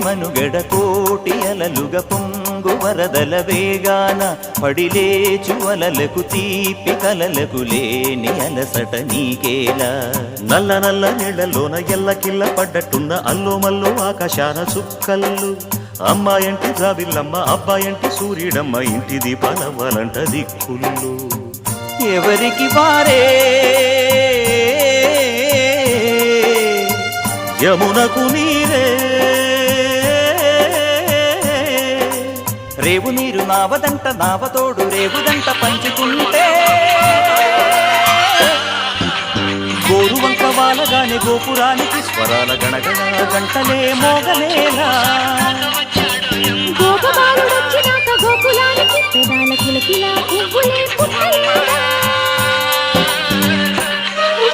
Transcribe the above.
మనుగడ కోటి అలలుగ పొంగు వరదల వేగాన పడిలేచు అలలకు తీపి కలలకు లేని అలసట నీకేలా నల్ల నల్ల నీళ్లలోన ఎల్లకిల్ల పడ్డట్టున్న అల్లో మల్లో ఆకాశాన చుక్కల్లు అమ్మాయంటి జాబిల్లమ్మ అబ్బాయంటి సూర్యుడమ్మ ఇంటి దీపాలవ్వాలంట దిక్కుళ్ళు ఎవరికి వారే యమునకు నీరే రేవు నీరు నావదంట నావతోడు రేవుదంట పంచుకుంటే గోరువంక వాలగానే గోపురానికి స్వరాల గణగణ గంటలే మోగలేలా గోపబాలుడొచ్చినాక గోకులానికి పెదాల కిలకిలా పువ్వులే పుట్టలేదా